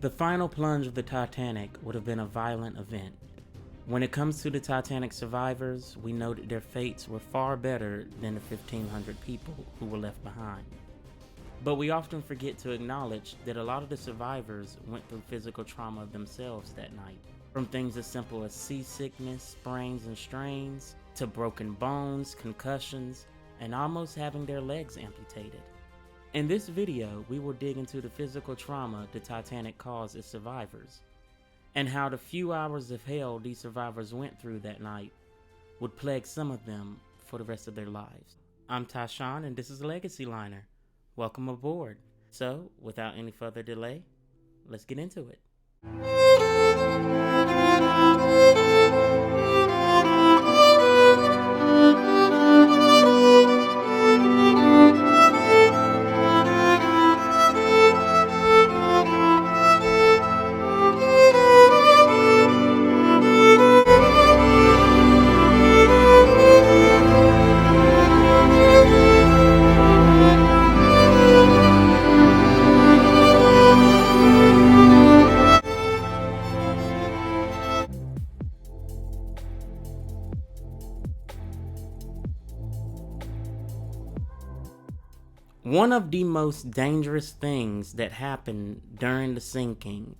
The final plunge of the Titanic would have been a violent event. When it comes to the Titanic survivors, we know that their fates were far better than the 1,500 people who were left behind. But we often forget to acknowledge that a lot of the survivors went through physical trauma themselves that night. From things as simple as seasickness, sprains and strains, to broken bones, concussions, and almost having their legs amputated. In this video, we will dig into the physical trauma the Titanic caused its survivors, and how the few hours of hell these survivors went through that night would plague some of them for the rest of their lives. I'm Tyshawn, and this is Legacy Liner. Welcome aboard. So, without any further delay, let's get into it. One of the most dangerous things that happened during the sinking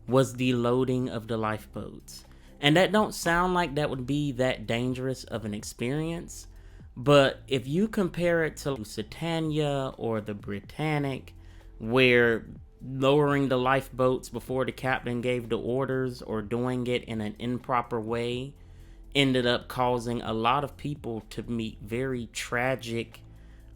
was the loading of the lifeboats. And that don't sound like that would be that dangerous of an experience, but if you compare it to Lusitania or the Britannic, where lowering the lifeboats before the captain gave the orders or doing it in an improper way ended up causing a lot of people to meet very tragic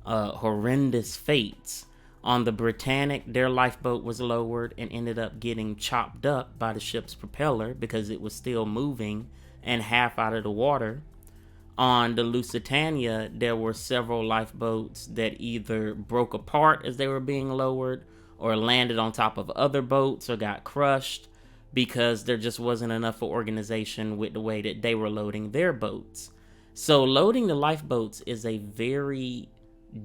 horrendous fates. On the Britannic, their lifeboat was lowered and ended up getting chopped up by the ship's propeller because it was still moving and half out of the water. On the Lusitania, there were several lifeboats that either broke apart as they were being lowered or landed on top of other boats or got crushed because there just wasn't enough organization with the way that they were loading their boats. So loading the lifeboats is a very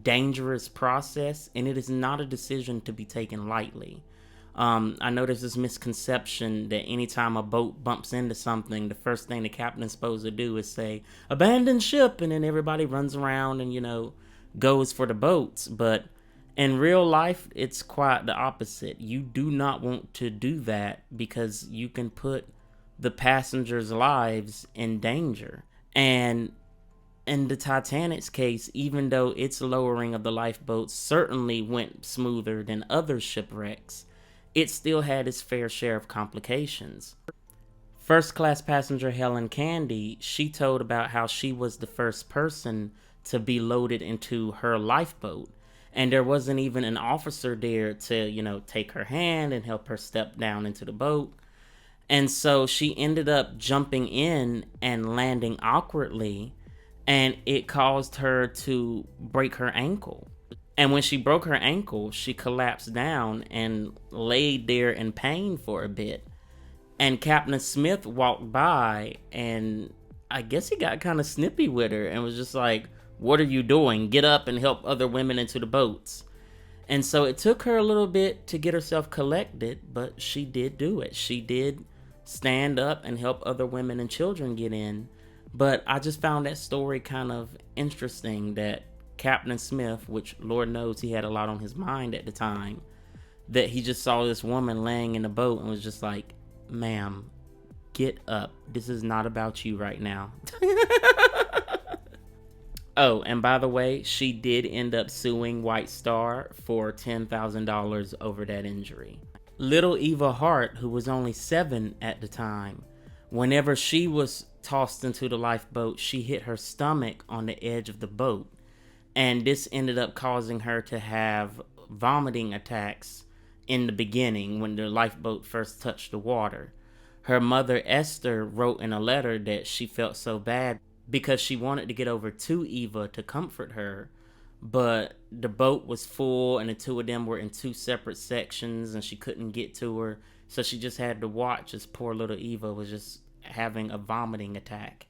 dangerous process, and it is not a decision to be taken lightly. I know there's this misconception that anytime a boat bumps into something, the first thing the captain's supposed to do is say, "Abandon ship," and then everybody runs around and, goes for the boats. But in real life, it's quite the opposite. You do not want to do that because you can put the passengers' lives in danger. And in the Titanic's case, even though its lowering of the lifeboats certainly went smoother than other shipwrecks, it still had its fair share of complications. First class passenger Helen Candy, she told about how she was the first person to be loaded into her lifeboat, and there wasn't even an officer there to, take her hand and help her step down into the boat. And so she ended up jumping in and landing awkwardly, and it caused her to break her ankle. And when she broke her ankle, she collapsed down and laid there in pain for a bit. And Captain Smith walked by, and I guess he got kind of snippy with her and was just like, "What are you doing? Get up and help other women into the boats." And so it took her a little bit to get herself collected, but she did do it. She did stand up and help other women and children get in. But I just found that story kind of interesting, that Captain Smith, which Lord knows he had a lot on his mind at the time, that he just saw this woman laying in a boat and was just like, "Ma'am, get up. This is not about you right now." Oh, and by the way, she did end up suing White Star for $10,000 over that injury. Little Eva Hart, who was only 7 at the time, whenever she was tossed into the lifeboat, she hit her stomach on the edge of the boat, and this ended up causing her to have vomiting attacks in the beginning when the lifeboat first touched the water. Her mother Esther wrote in a letter that she felt so bad because she wanted to get over to Eva to comfort her, but the boat was full and the two of them were in two separate sections and she couldn't get to her, so she just had to watch as poor little Eva was just having a vomiting attack.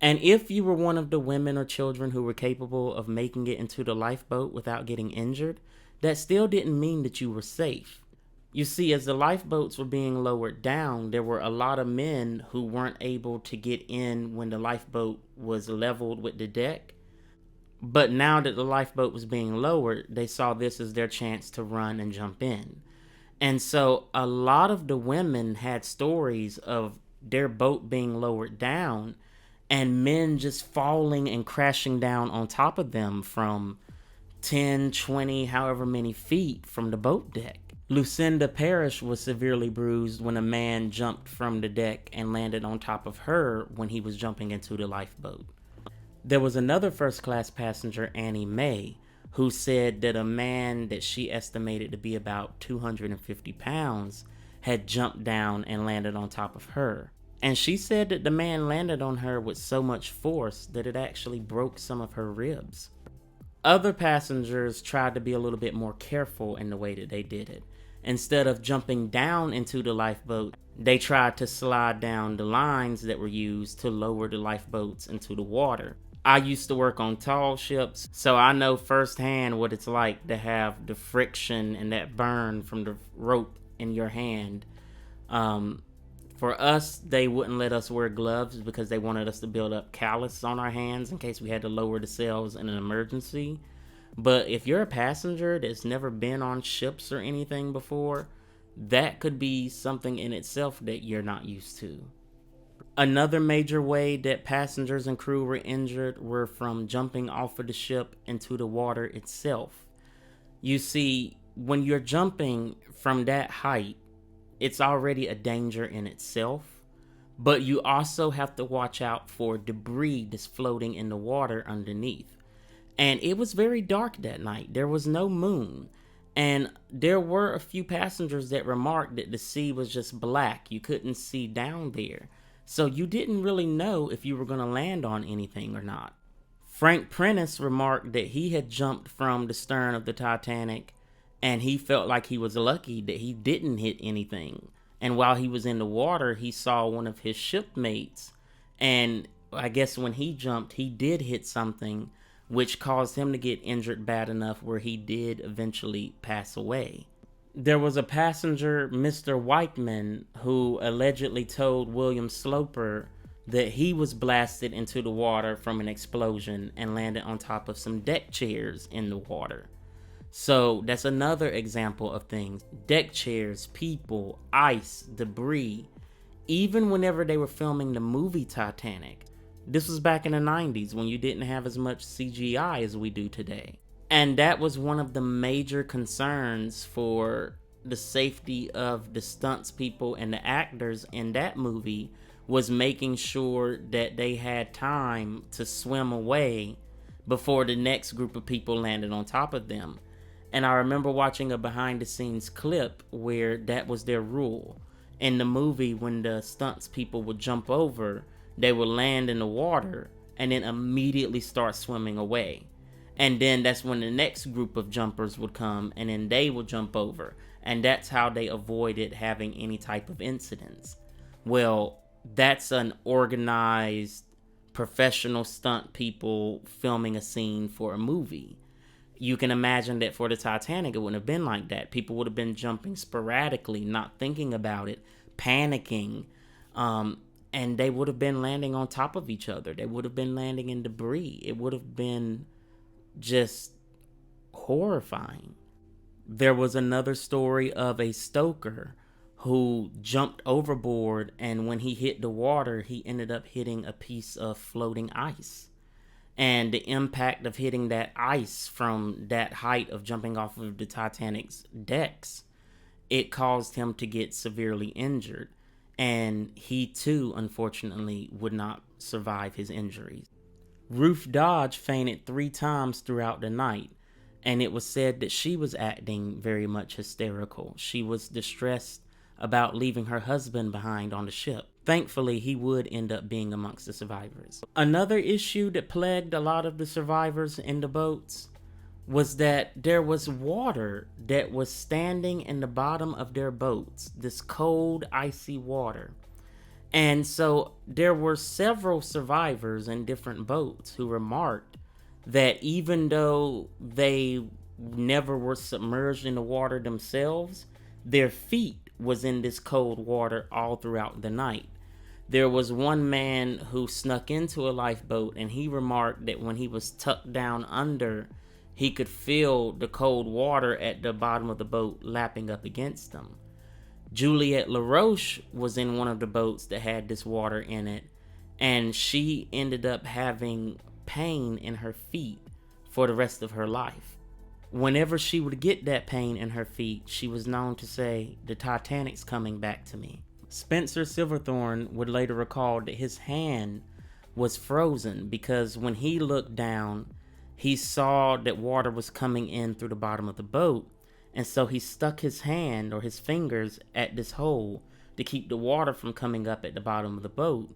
And if you were one of the women or children who were capable of making it into the lifeboat without getting injured, that still didn't mean that you were safe. You see, as the lifeboats were being lowered down, there were a lot of men who weren't able to get in when the lifeboat was leveled with the deck. But now that the lifeboat was being lowered, they saw this as their chance to run and jump in. And so a lot of the women had stories of their boat being lowered down and men just falling and crashing down on top of them from 10, 20, however many feet from the boat deck. Lucinda Parrish was severely bruised when a man jumped from the deck and landed on top of her when he was jumping into the lifeboat. There was another first-class passenger, Annie Mae, who said that a man that she estimated to be about 250 pounds had jumped down and landed on top of her. And she said that the man landed on her with so much force that it actually broke some of her ribs. Other passengers tried to be a little bit more careful in the way that they did it. Instead of jumping down into the lifeboat, they tried to slide down the lines that were used to lower the lifeboats into the water. I used to work on tall ships, so I know firsthand what it's like to have the friction and that burn from the rope in your hand. For us, they wouldn't let us wear gloves because they wanted us to build up callus on our hands in case we had to lower the sails in an emergency. But if you're a passenger that's never been on ships or anything before, that could be something in itself that you're not used to. Another major way that passengers and crew were injured were from jumping off of the ship into the water itself. You see, when you're jumping from that height, it's already a danger in itself, but you also have to watch out for debris that's floating in the water underneath. And it was very dark that night. There was no moon. And there were a few passengers that remarked that the sea was just black. You couldn't see down there. So you didn't really know if you were going to land on anything or not. Frank Prentice remarked that he had jumped from the stern of the Titanic and he felt like he was lucky that he didn't hit anything. And while he was in the water, he saw one of his shipmates. And I guess when he jumped, he did hit something, which caused him to get injured bad enough where he did eventually pass away. There was a passenger, Mr. Whiteman, who allegedly told William Sloper that he was blasted into the water from an explosion and landed on top of some deck chairs in the water. So that's another example of things. Deck chairs, people, ice, debris. Even whenever they were filming the movie Titanic. This was back in the 90s when you didn't have as much CGI as we do today. And that was one of the major concerns for the safety of the stunts people and the actors in that movie, was making sure that they had time to swim away before the next group of people landed on top of them. And I remember watching a behind the scenes clip where that was their rule. In the movie, when the stunts people would jump over, they would land in the water and then immediately start swimming away. And then that's when the next group of jumpers would come and then they would jump over. And that's how they avoided having any type of incidents. Well, that's an organized, professional stunt people filming a scene for a movie. You can imagine that for the Titanic, it wouldn't have been like that. People would have been jumping sporadically, not thinking about it, panicking, and they would have been landing on top of each other. They would have been landing in debris. It would have been just horrifying. There was another story of a stoker who jumped overboard, and when he hit the water, he ended up hitting a piece of floating ice. And the impact of hitting that ice from that height of jumping off of the Titanic's decks, it caused him to get severely injured. And he too, unfortunately, would not survive his injuries. Ruth Dodge fainted 3 times throughout the night, and it was said that she was acting very much hysterical. She was distressed about leaving her husband behind on the ship. Thankfully, he would end up being amongst the survivors. Another issue that plagued a lot of the survivors in the boats was that there was water that was standing in the bottom of their boats, this cold, icy water. And so there were several survivors in different boats who remarked that even though they never were submerged in the water themselves, Their feet was in this cold water all throughout the night. There was one man who snuck into a lifeboat, and he remarked that when he was tucked down under, he could feel the cold water at the bottom of the boat lapping up against him. Juliette LaRoche was in one of the boats that had this water in it, and she ended up having pain in her feet for the rest of her life. Whenever she would get that pain in her feet, she was known to say, "The Titanic's coming back to me." Spencer Silverthorne would later recall that his hand was frozen because when he looked down, he saw that water was coming in through the bottom of the boat, and so he stuck his hand or his fingers at this hole to keep the water from coming up at the bottom of the boat.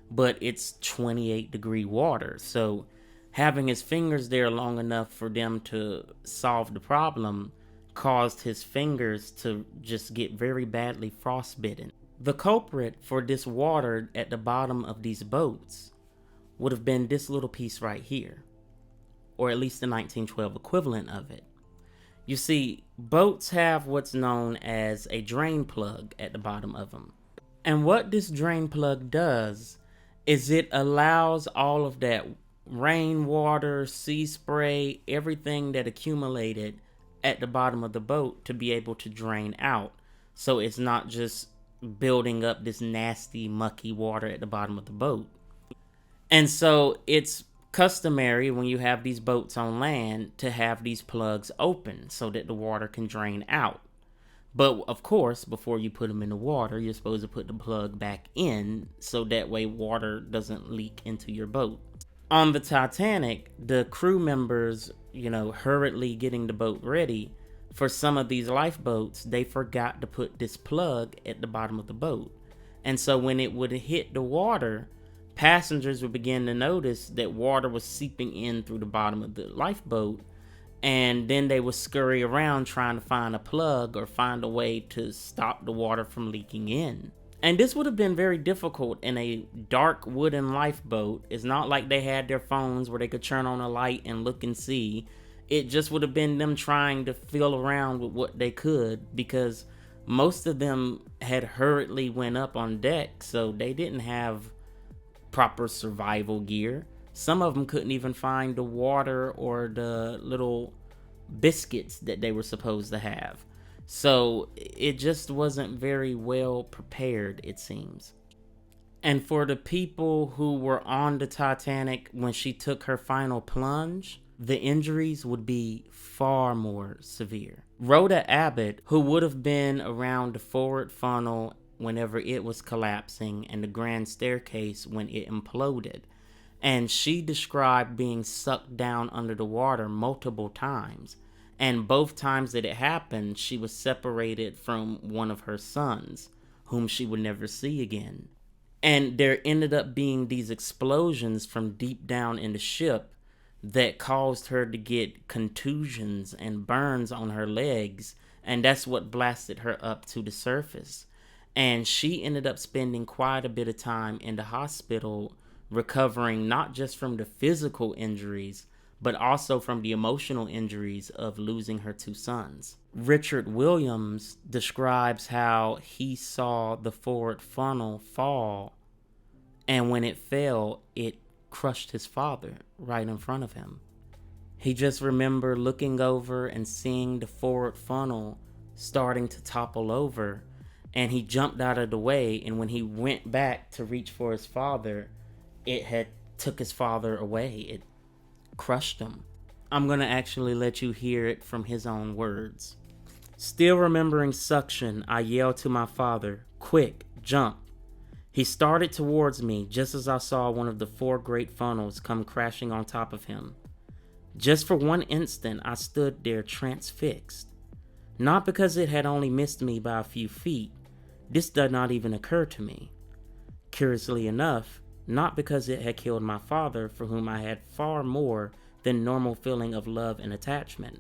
But it's 28-degree water, so having his fingers there long enough for them to solve the problem caused his fingers to just get very badly frostbitten. The culprit for this water at the bottom of these boats would have been this little piece right here, or at least the 1912 equivalent of it. You see, boats have what's known as a drain plug at the bottom of them. And what this drain plug does is it allows all of that rainwater, sea spray, everything that accumulated at the bottom of the boat to be able to drain out. So it's not just building up this nasty, mucky water at the bottom of the boat. And so it's customary when you have these boats on land to have these plugs open so that the water can drain out. But of course, before you put them in the water, you're supposed to put the plug back in so that way water doesn't leak into your boat. On the Titanic, the crew members, hurriedly getting the boat ready, for some of these lifeboats, they forgot to put this plug at the bottom of the boat. And so when it would hit the water, passengers would begin to notice that water was seeping in through the bottom of the lifeboat, and then they would scurry around trying to find a plug or find a way to stop the water from leaking in. And this would have been very difficult in a dark wooden lifeboat. It's not like they had their phones where they could turn on a light and look and see. It just would have been them trying to feel around with what they could, because most of them had hurriedly went up on deck, so they didn't have proper survival gear. Some of them couldn't even find the water or the little biscuits that they were supposed to have. So it just wasn't very well prepared, it seems. And for the people who were on the Titanic when she took her final plunge, the injuries would be far more severe. Rhoda Abbott, who would have been around the forward funnel whenever it was collapsing and the grand staircase when it imploded, and she described being sucked down under the water multiple times. And both times that it happened, she was separated from one of her sons, whom she would never see again. And there ended up being these explosions from deep down in the ship that caused her to get contusions and burns on her legs, and that's what blasted her up to the surface. And she ended up spending quite a bit of time in the hospital recovering not just from the physical injuries, but also from the emotional injuries of losing her two sons. Richard Williams describes how he saw the forward funnel fall, and when it fell, it crushed his father right in front of him. He just remembered looking over and seeing the forward funnel starting to topple over, and he jumped out of the way, and when he went back to reach for his father, it had took his father away. It crushed him. I'm going to actually let you hear it from his own words. "Still remembering suction, I yelled to my father, 'Quick, jump.' He started towards me just as I saw one of the four great funnels come crashing on top of him. Just for one instant, I stood there transfixed. Not because it had only missed me by a few feet. This did not even occur to me. Curiously enough, not because it had killed my father, for whom I had far more than normal feeling of love and attachment.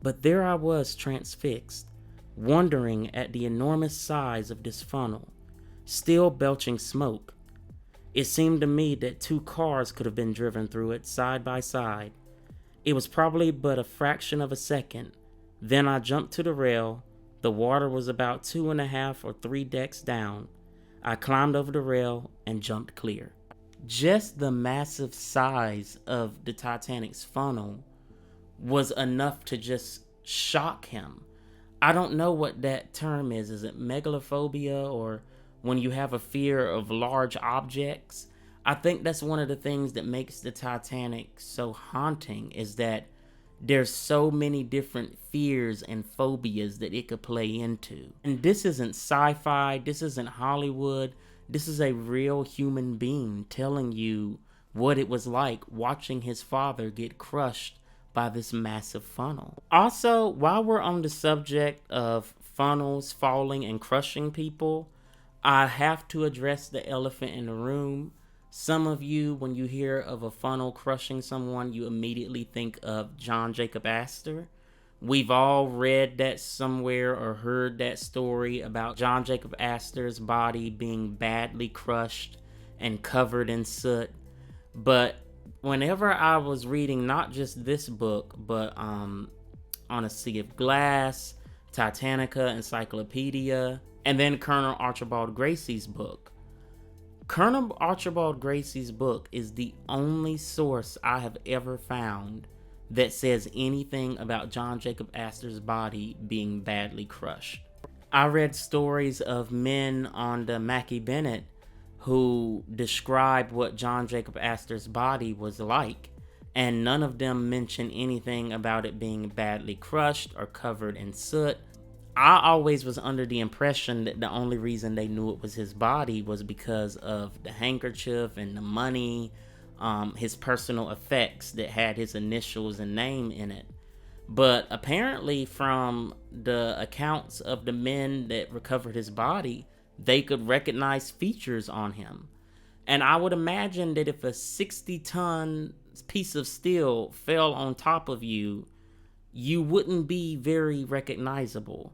But there I was transfixed, wondering at the enormous size of this funnel, still belching smoke. It seemed to me that two cars could have been driven through it side by side. It was probably but a fraction of a second. Then I jumped to the rail, The water was about 2.5 or 3 decks down. I climbed over the rail and jumped clear. Just the massive size of the Titanic's funnel was enough to just shock him. I don't know what that term is. Is it megalophobia, or when you have a fear of large objects? I think that's one of the things that makes the Titanic so haunting, is that there's so many different fears and phobias that it could play into. And this isn't sci-fi, this isn't Hollywood. This is a real human being telling you what it was like watching his father get crushed by this massive funnel. Also, while we're on the subject of funnels falling and crushing people, I have to address the elephant in the room. Some of you, when you hear of a funnel crushing someone, you immediately think of John Jacob Astor. We've all read that somewhere or heard that story about John Jacob Astor's body being badly crushed and covered in soot. But whenever I was reading not just this book, but On a Sea of Glass, Titanica Encyclopedia, and then Colonel Archibald Gracie's book, Colonel Archibald Gracie's book is the only source I have ever found that says anything about John Jacob Astor's body being badly crushed. I read stories of men on the Mackie Bennett who described what John Jacob Astor's body was like, and none of them mention anything about it being badly crushed or covered in soot. I always was under the impression that the only reason they knew it was his body was because of the handkerchief and the money, his personal effects that had his initials and name in it. But apparently from the accounts of the men that recovered his body, they could recognize features on him. And I would imagine that if a 60-ton piece of steel fell on top of you, you wouldn't be very recognizable.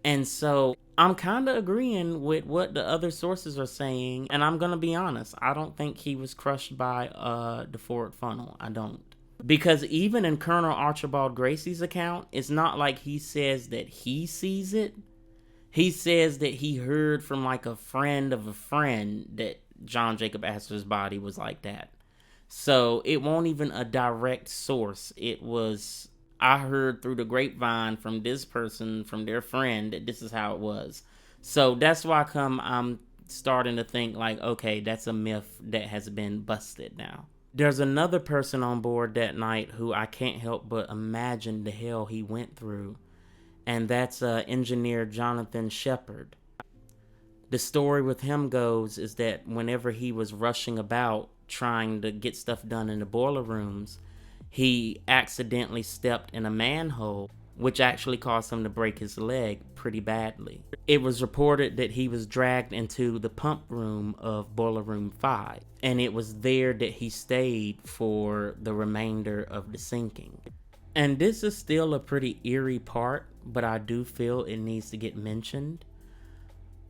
And so I'm kind of agreeing with what the other sources are saying. And I'm going to be honest, I don't think he was crushed by the forward funnel. I don't. Because even in Colonel Archibald Gracie's account, it's not like he says that he sees it. He says that he heard from like a friend of a friend that John Jacob Astor's body was like that. So it won't even a direct source. It was, I heard through the grapevine from this person, from their friend, that this is how it was. So that's why I'm starting to think like, okay, that's a myth that has been busted now. There's another person on board that night who I can't help but imagine the hell he went through. And that's engineer Jonathan Shepard. The story with him goes is that whenever he was rushing about trying to get stuff done in the boiler rooms, he accidentally stepped in a manhole, which actually caused him to break his leg pretty badly. It was reported that he was dragged into the pump room of Boiler Room 5, and it was there that he stayed for the remainder of the sinking. And this is still a pretty eerie part, but I do feel it needs to get mentioned.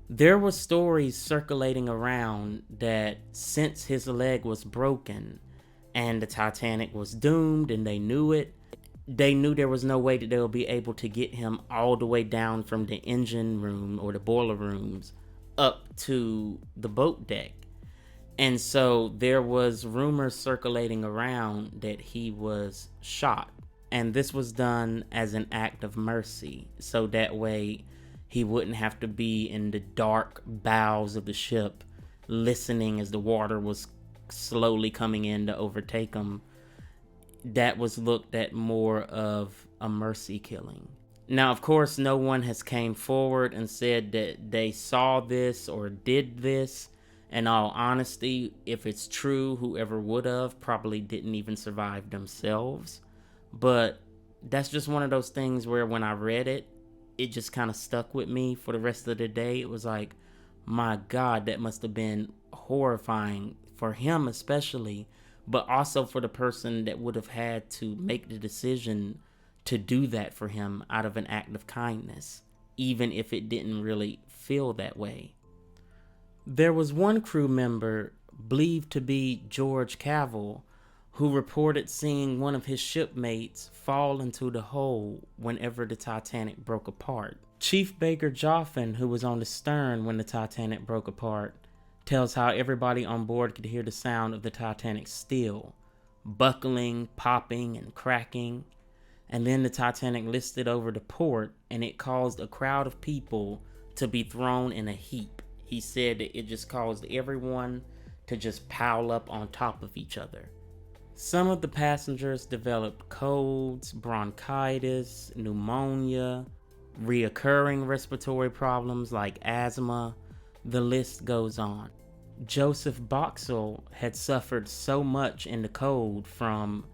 There were stories circulating around that since his leg was broken and the Titanic was doomed and they knew it, they knew there was no way that they would be able to get him all the way down from the engine room or the boiler rooms up to the boat deck. And so there was rumors circulating around that he was shot. And this was done as an act of mercy. So that way he wouldn't have to be in the dark bowels of the ship listening as the water was slowly coming in to overtake him. That was looked at more of a mercy killing. Now, of course, no one has came forward and said that they saw this or did this. In all honesty, if it's true, whoever would have probably didn't even survive themselves. But that's just one of those things where when I read it, it just kind of stuck with me for the rest of the day. It was like, my God, that must have been horrifying for him especially, but also for the person that would have had to make the decision to do that for him out of an act of kindness, even if it didn't really feel that way. There was one crew member, believed to be George Cavill, who reported seeing one of his shipmates fall into the hole whenever the Titanic broke apart. Chief Baker Joffin, who was on the stern when the Titanic broke apart, tells how everybody on board could hear the sound of the Titanic's steel, buckling, popping, and cracking. And then the Titanic listed over the port, and it caused a crowd of people to be thrown in a heap. He said that it just caused everyone to just pile up on top of each other. Some of the passengers developed colds, bronchitis, pneumonia, reoccurring respiratory problems like asthma. The list goes on. Joseph Boxall had suffered so much in the cold from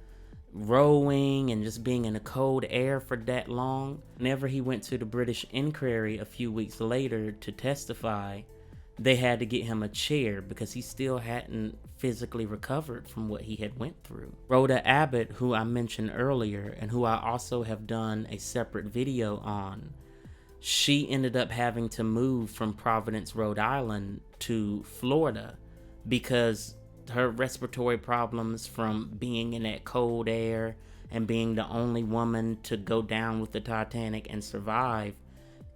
rowing and just being in the cold air for that long. Whenever he went to the British Inquiry a few weeks later to testify, they had to get him a chair because he still hadn't physically recovered from what he had went through. Rhoda Abbott, who I mentioned earlier and who I also have done a separate video on, she ended up having to move from Providence, Rhode Island to Florida because her respiratory problems from being in that cold air and being the only woman to go down with the Titanic and survive,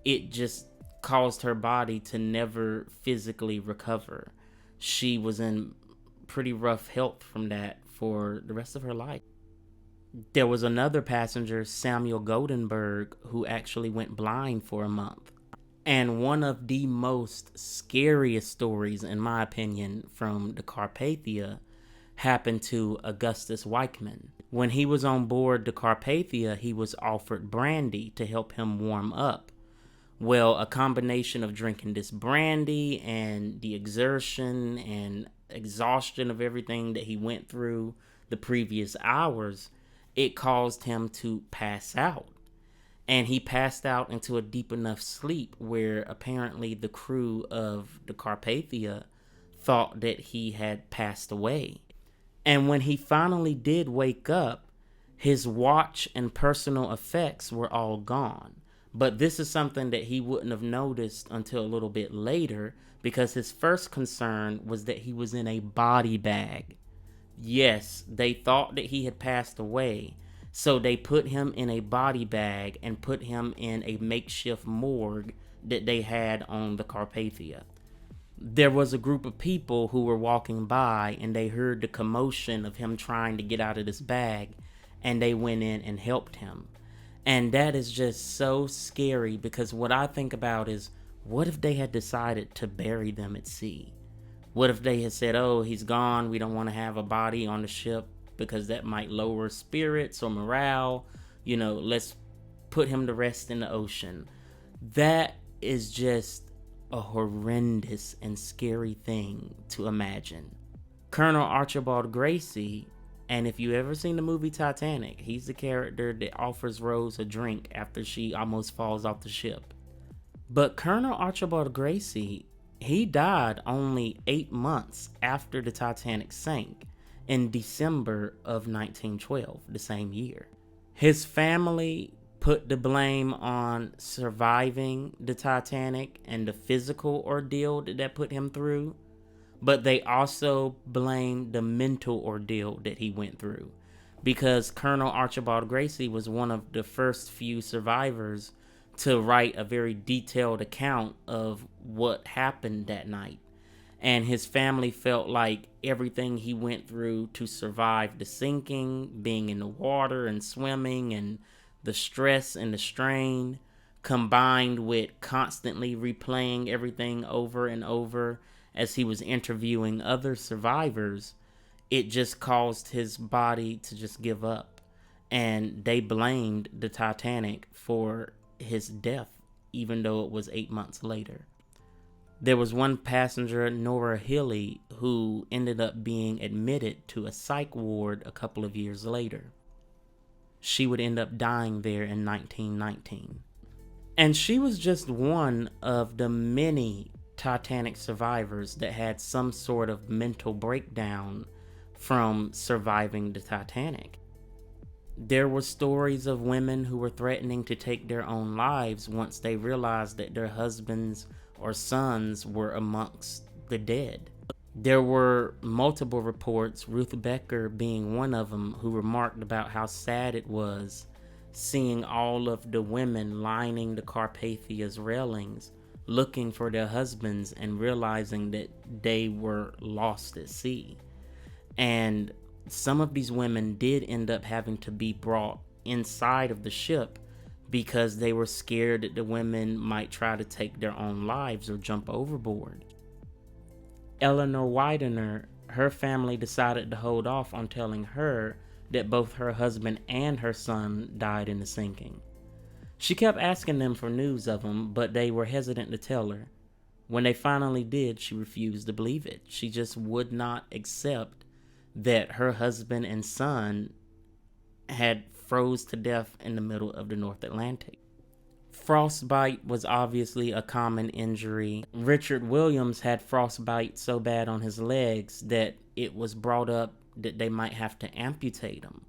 it just caused her body to never physically recover. She was in pretty rough health from that for the rest of her life. There was another passenger, Samuel Goldenberg, who actually went blind for a month. And one of the most scariest stories, in my opinion, from the Carpathia happened to Augustus Weichmann. When he was on board the Carpathia, he was offered brandy to help him warm up. Well, a combination of drinking this brandy and the exertion and exhaustion of everything that he went through the previous hours, it caused him to pass out. And he passed out into a deep enough sleep where apparently the crew of the Carpathia thought that he had passed away. And when he finally did wake up, his watch and personal effects were all gone. But this is something that he wouldn't have noticed until a little bit later, because his first concern was that he was in a body bag. Yes, they thought that he had passed away, so they put him in a body bag and put him in a makeshift morgue that they had on the Carpathia. There was a group of people who were walking by and they heard the commotion of him trying to get out of this bag, and they went in and helped him. And that is just so scary, because what I think about is, what if they had decided to bury them at sea? What if they had said, oh, he's gone, we don't want to have a body on the ship because that might lower spirits or morale. You know, let's put him to rest in the ocean. That is just a horrendous and scary thing to imagine. Colonel Archibald Gracie, and if you ever seen the movie Titanic, he's the character that offers Rose a drink after she almost falls off the ship. But Colonel Archibald Gracie, he died only 8 months after the Titanic sank in December of 1912, the same year. His family put the blame on surviving the Titanic and the physical ordeal that put him through, but they also blamed the mental ordeal that he went through, because Colonel Archibald Gracie was one of the first few survivors to write a very detailed account of what happened that night. And his family felt like everything he went through to survive the sinking, being in the water and swimming, and the stress and the strain, combined with constantly replaying everything over and over as he was interviewing other survivors, it just caused his body to just give up. And they blamed the Titanic for his death, even though it was 8 months later. There was one passenger, Nora Hilly, who ended up being admitted to a psych ward a couple of years later. She would end up dying there in 1919. And she was just one of the many Titanic survivors that had some sort of mental breakdown from surviving the Titanic. There were stories of women who were threatening to take their own lives once they realized that their husbands or sons were amongst the dead. There were multiple reports, Ruth Becker being one of them, who remarked about how sad it was seeing all of the women lining the Carpathia's railings looking for their husbands and realizing that they were lost at sea. And some of these women did end up having to be brought inside of the ship because they were scared that the women might try to take their own lives or jump overboard. Eleanor Widener, her family decided to hold off on telling her that both her husband and her son died in the sinking. She kept asking them for news of them, but they were hesitant to tell her. When they finally did, she refused to believe it. She just would not accept that her husband and son had froze to death in the middle of the North Atlantic. Frostbite was obviously a common injury. Richard Williams had frostbite so bad on his legs that it was brought up that they might have to amputate him.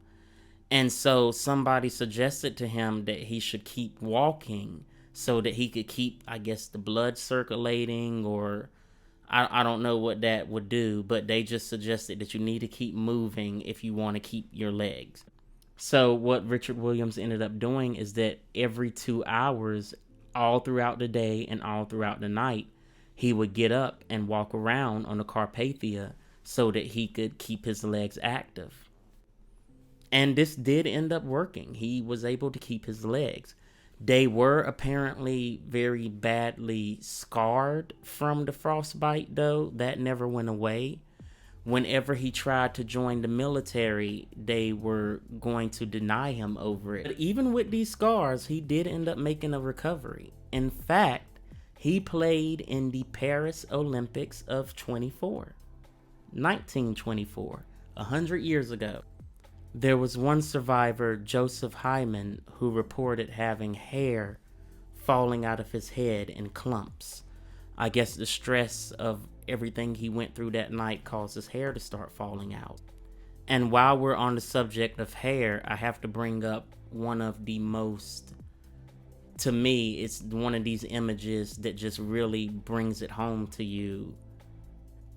And so somebody suggested to him that he should keep walking so that he could keep, I guess, the blood circulating, or I don't know what that would do, but they just suggested that you need to keep moving if you want to keep your legs. So what Richard Williams ended up doing is that every 2 hours, all throughout the day and all throughout the night, he would get up and walk around on the Carpathia so that he could keep his legs active. And this did end up working. He was able to keep his legs. They were apparently very badly scarred from the frostbite, though. That never went away. Whenever he tried to join the military, they were going to deny him over it. But even with these scars, he did end up making a recovery. In fact, he played in the Paris Olympics of 1924, 100 years ago. There was one survivor, Joseph Hyman, who reported having hair falling out of his head in clumps. I guess the stress of everything he went through that night caused his hair to start falling out. And while we're on the subject of hair, I have to bring up one of the most, to me, it's one of these images that just really brings it home to you,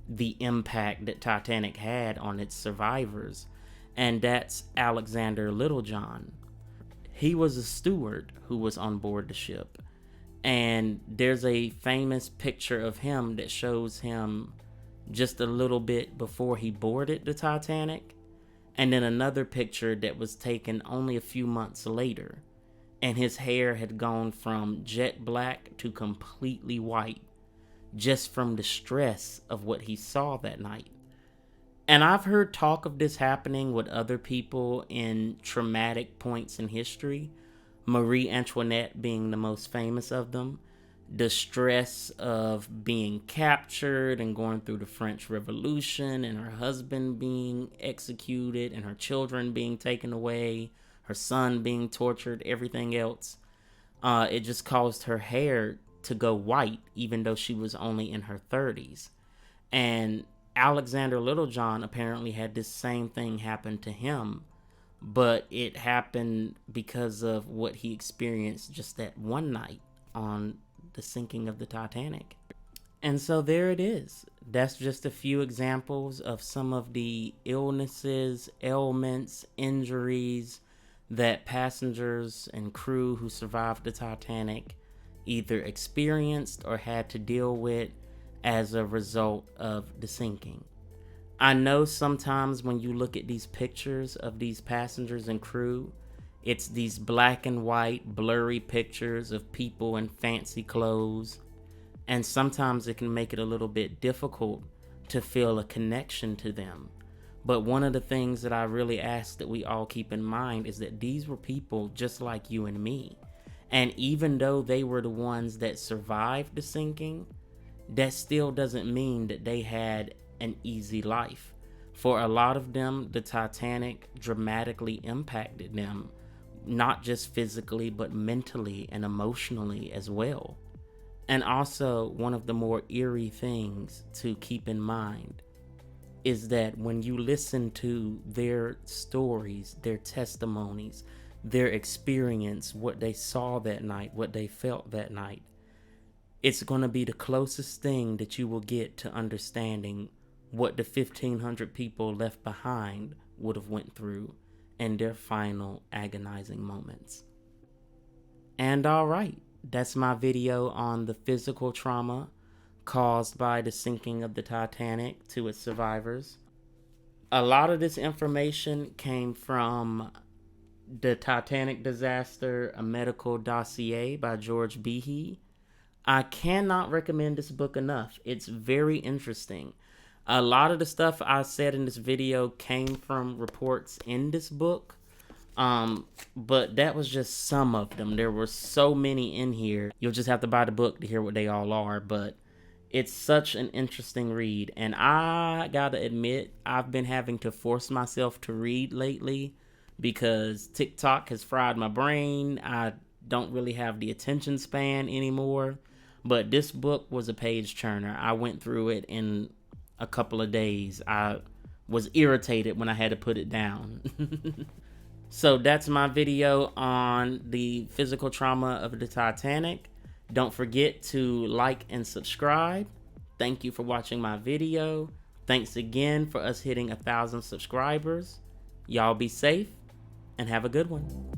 the impact that Titanic had on its survivors. And that's Alexander Littlejohn. He was a steward who was on board the ship. And there's a famous picture of him that shows him just a little bit before he boarded the Titanic. And then another picture that was taken only a few months later. And his hair had gone from jet black to completely white, just from the stress of what he saw that night. And I've heard talk of this happening with other people in traumatic points in history, Marie Antoinette being the most famous of them. The stress of being captured and going through the French Revolution, and her husband being executed, and her children being taken away, her son being tortured, everything else. It just caused her hair to go white, even though she was only in her 30s. And Alexander Littlejohn apparently had this same thing happen to him, but it happened because of what he experienced just that one night on the sinking of the Titanic. And so there it is. That's just a few examples of some of the illnesses, ailments, injuries that passengers and crew who survived the Titanic either experienced or had to deal with as a result of the sinking. I know sometimes when you look at these pictures of these passengers and crew, it's these black and white blurry pictures of people in fancy clothes, and sometimes it can make it a little bit difficult to feel a connection to them. But one of the things that I really ask that we all keep in mind is that these were people just like you and me. And even though they were the ones that survived the sinking, that still doesn't mean that they had an easy life. For a lot of them, the Titanic dramatically impacted them, not just physically, but mentally and emotionally as well. And also, one of the more eerie things to keep in mind is that when you listen to their stories, their testimonies, their experience, what they saw that night, what they felt that night, it's going to be the closest thing that you will get to understanding what the 1,500 people left behind would have went through in their final agonizing moments. And alright, that's my video on the physical trauma caused by the sinking of the Titanic to its survivors. A lot of this information came from The Titanic Disaster, A Medical Dossier by George Behe. I cannot recommend this book enough. It's very interesting. A lot of the stuff I said in this video came from reports in this book, but that was just some of them. There were so many in here. You'll just have to buy the book to hear what they all are, but it's such an interesting read. And I gotta admit, I've been having to force myself to read lately because TikTok has fried my brain. I don't really have the attention span anymore. But this book was a page turner. I went through it in a couple of days. I was irritated when I had to put it down. So that's my video on the physical trauma of the Titanic. Don't forget to like and subscribe. Thank you for watching my video. Thanks again for us hitting 1,000 subscribers. Y'all be safe and have a good one.